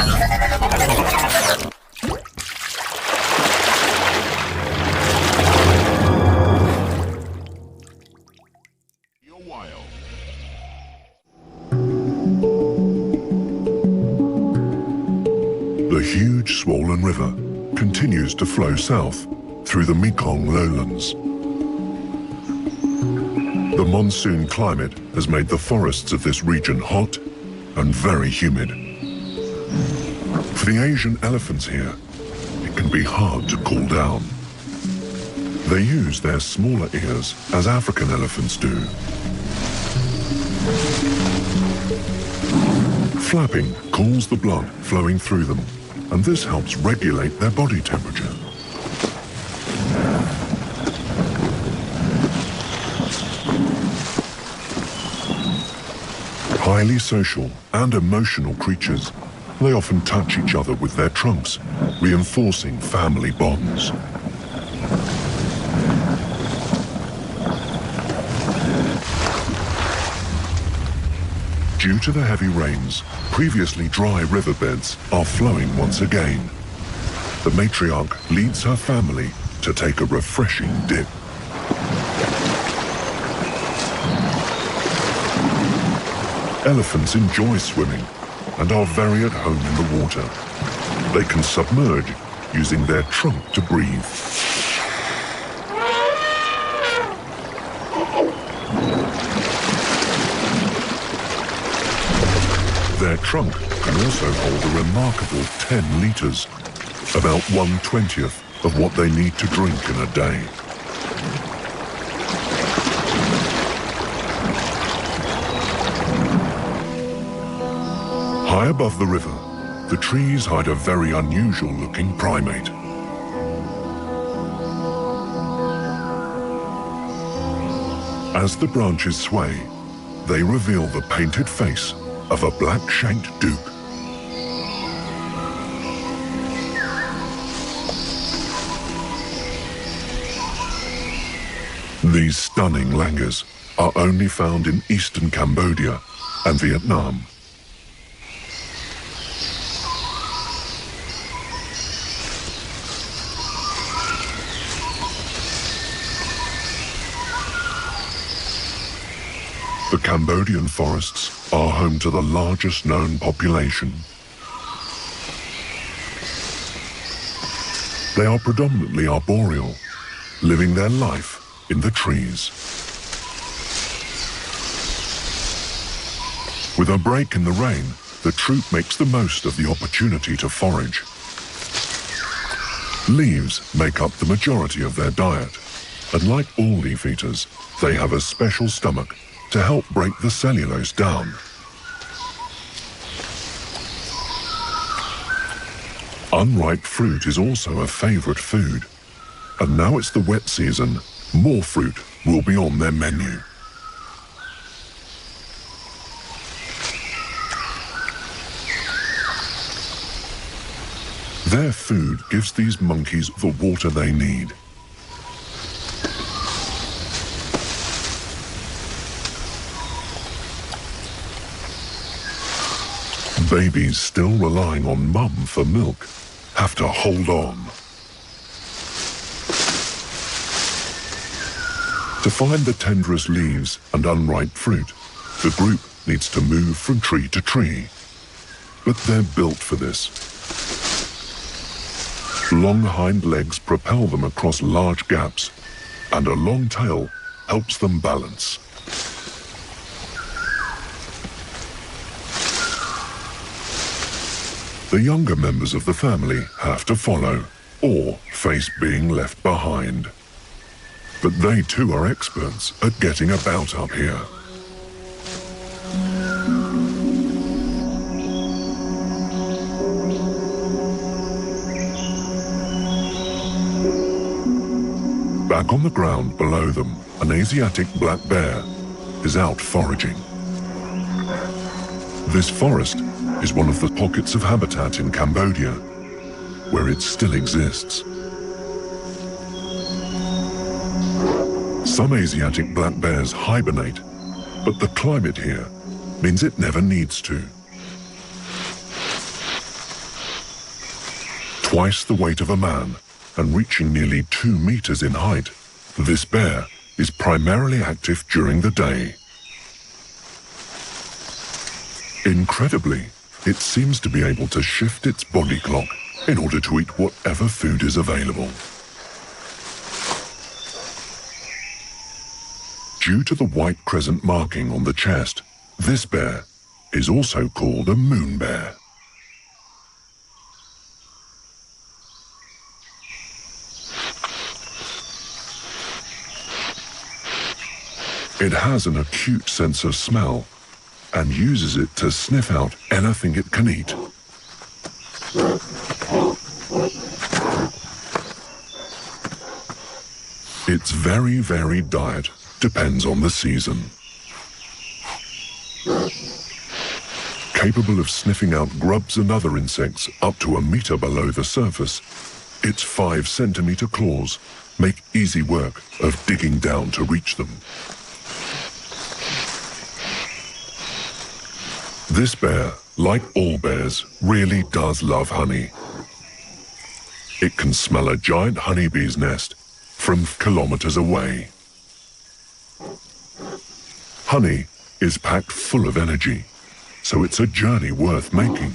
The huge swollen river continues to flow south through the Mekong lowlands. The monsoon climate has made the forests of this region hot and very humid. For the Asian elephants here, it can be hard to cool down. They use their smaller ears as African elephants do. Flapping cools the blood flowing through them, and this helps regulate their body temperature. Highly social and emotional creatures, they often touch each other with their trunks, reinforcing family bonds. Due to the heavy rains, previously dry riverbeds are flowing once again. The matriarch leads her family to take a refreshing dip. Elephants enjoy swimming and are very at home in the water. They can submerge using their trunk to breathe. Their trunk can also hold a remarkable 10 litres, about 1/20th of what they need to drink in a day. High above the river, the trees hide a very unusual-looking primate. As the branches sway, they reveal the painted face of a black-shanked duke. These stunning langurs are only found in eastern Cambodia and Vietnam. The Cambodian forests are home to the largest known population. They are predominantly arboreal, living their life in the trees. With a break in the rain, the troop makes the most of the opportunity to forage. Leaves make up the majority of their diet, and like all leaf eaters, they have a special stomach to help break the cellulose down. Unripe fruit is also a favorite food, and now it's the wet season, more fruit will be on their menu. Their food gives these monkeys the water they need. Babies still relying on mum for milk have to hold on. To find the tenderest leaves and unripe fruit, the group needs to move from tree to tree. But they're built for this. Long hind legs propel them across large gaps, and a long tail helps them balance. The younger members of the family have to follow, or face being left behind. But they too are experts at getting about up here. Back on the ground below them, an Asiatic black bear is out foraging. This forest is one of the pockets of habitat in Cambodia where it still exists. Some Asiatic black bears hibernate, but the climate here means it never needs to. twice the weight of a man and reaching nearly 2 meters in height, this bear is primarily active during the day. Incredibly, it seems to be able to shift its body clock in order to eat whatever food is available. Due to the white crescent marking on the chest, this bear is also called a moon bear. It has an acute sense of smell and uses it to sniff out anything it can eat. Its very varied diet depends on the season. Capable of sniffing out grubs and other insects up to 1 meter below the surface, its 5-centimeter claws make easy work of digging down to reach them. This bear, like all bears, really does love honey. It can smell a giant honeybee's nest from kilometers away. Honey is packed full of energy, so it's a journey worth making.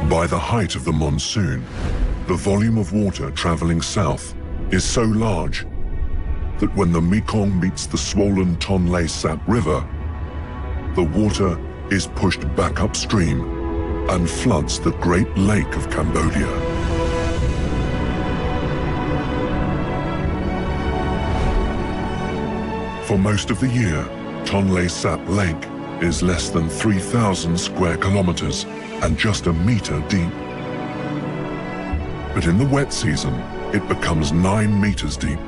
By the height of the monsoon, the volume of water traveling south is so large that when the Mekong meets the swollen Tonle Sap River, the water is pushed back upstream and floods the Great Lake of Cambodia. For most of the year, Tonle Sap Lake is less than 3,000 square kilometers and just 1 meter deep. But in the wet season, it becomes 9 meters deep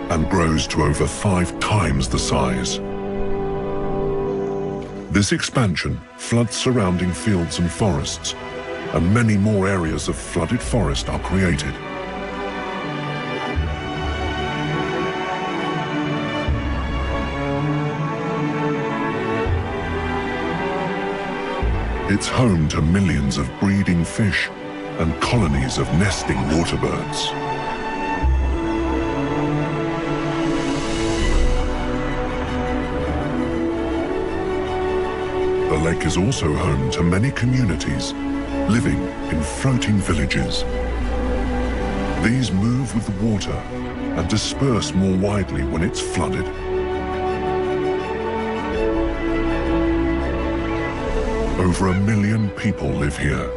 and grows to over 5 times the size. This expansion floods surrounding fields and forests, and many more areas of flooded forest are created. It's home to millions of breeding fish and colonies of nesting waterbirds. The lake is also home to many communities living in floating villages. These move with the water and disperse more widely when it's flooded. Over 1 million people live here,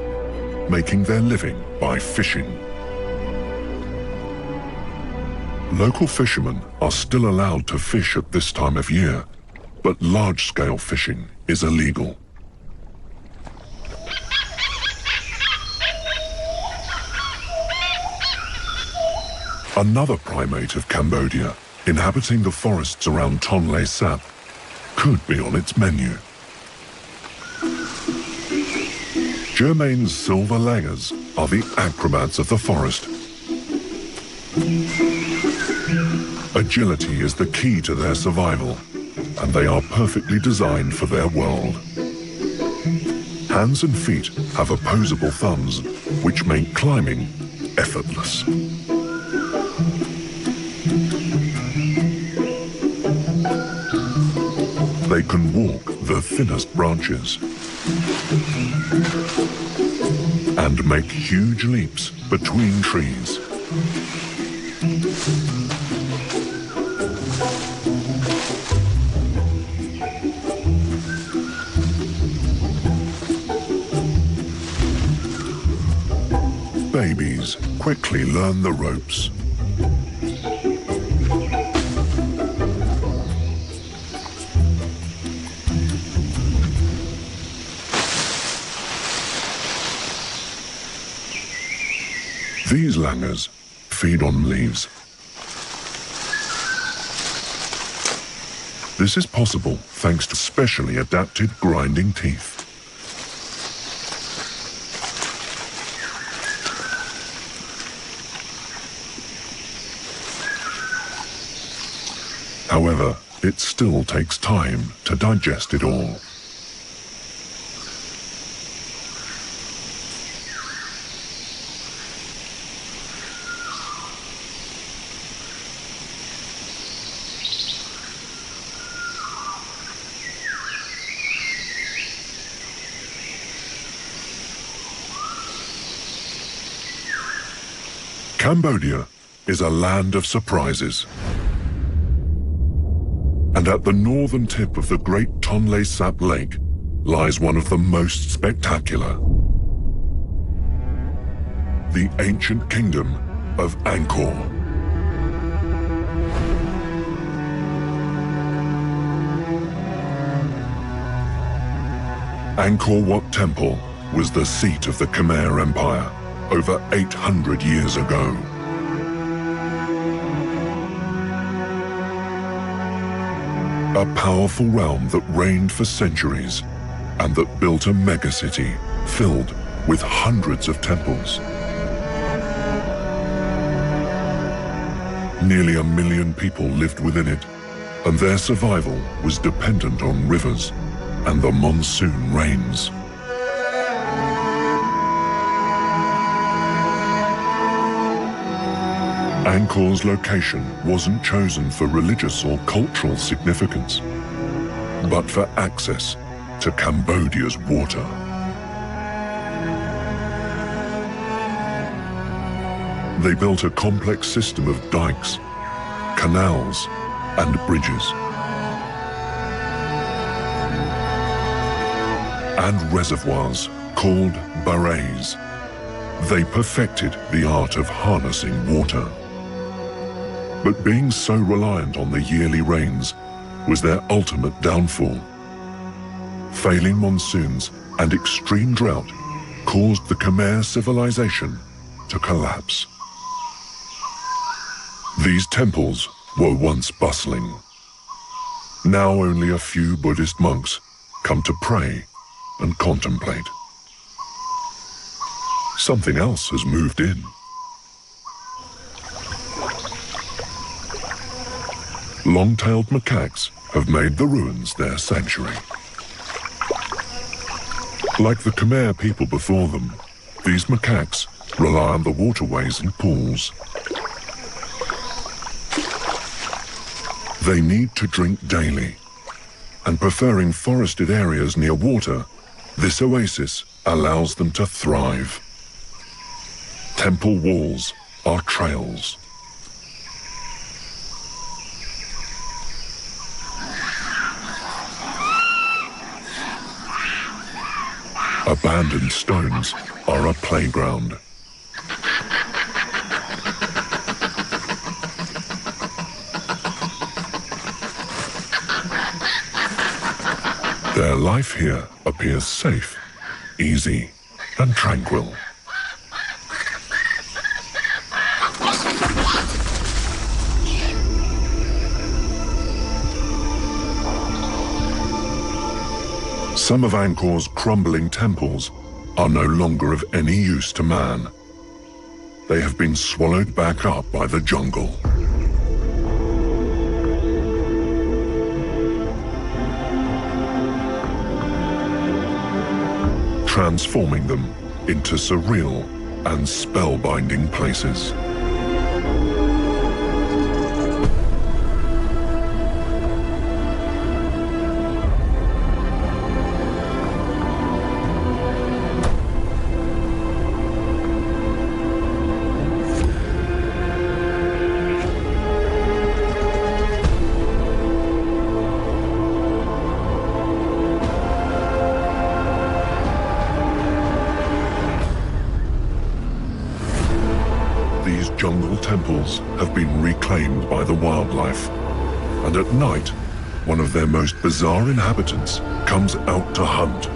making their living by fishing. Local fishermen are still allowed to fish at this time of year, but large-scale fishing is illegal. Another primate of Cambodia, inhabiting the forests around Tonle Sap, could be on its menu. Germain's silver langurs are the acrobats of the forest. Agility is the key to their survival, and they are perfectly designed for their world. Hands and feet have opposable thumbs, which make climbing effortless. They can walk the thinnest branches and make huge leaps between trees. Babies quickly learn the ropes. These langurs feed on leaves. This is possible thanks to specially adapted grinding teeth. However, it still takes time to digest it all. Cambodia is a land of surprises. And at the northern tip of the Great Tonle Sap Lake lies one of the most spectacular. The ancient kingdom of Angkor. Angkor Wat Temple was the seat of the Khmer Empire over 800 years ago. A powerful realm that reigned for centuries and that built a megacity filled with hundreds of temples. Nearly 1 million people lived within it, and their survival was dependent on rivers and the monsoon rains. Angkor's location wasn't chosen for religious or cultural significance, but for access to Cambodia's water. They built a complex system of dikes, canals, and bridges, and reservoirs called barrays. They perfected the art of harnessing water. But being so reliant on the yearly rains was their ultimate downfall. Failing monsoons and extreme drought caused the Khmer civilization to collapse. These temples were once bustling. Now only a few Buddhist monks come to pray and contemplate. Something else has moved in. Long-tailed macaques have made the ruins their sanctuary. Like the Khmer people before them, these macaques rely on the waterways and pools. They need to drink daily, and preferring forested areas near water, this oasis allows them to thrive. Temple walls are trails. Abandoned stones are a playground. Their life here appears safe, easy, and tranquil. Some of Angkor's crumbling temples are no longer of any use to man. They have been swallowed back up by the jungle. Transforming them into surreal and spellbinding places. Jungle temples have been reclaimed by the wildlife, and at night, one of their most bizarre inhabitants comes out to hunt.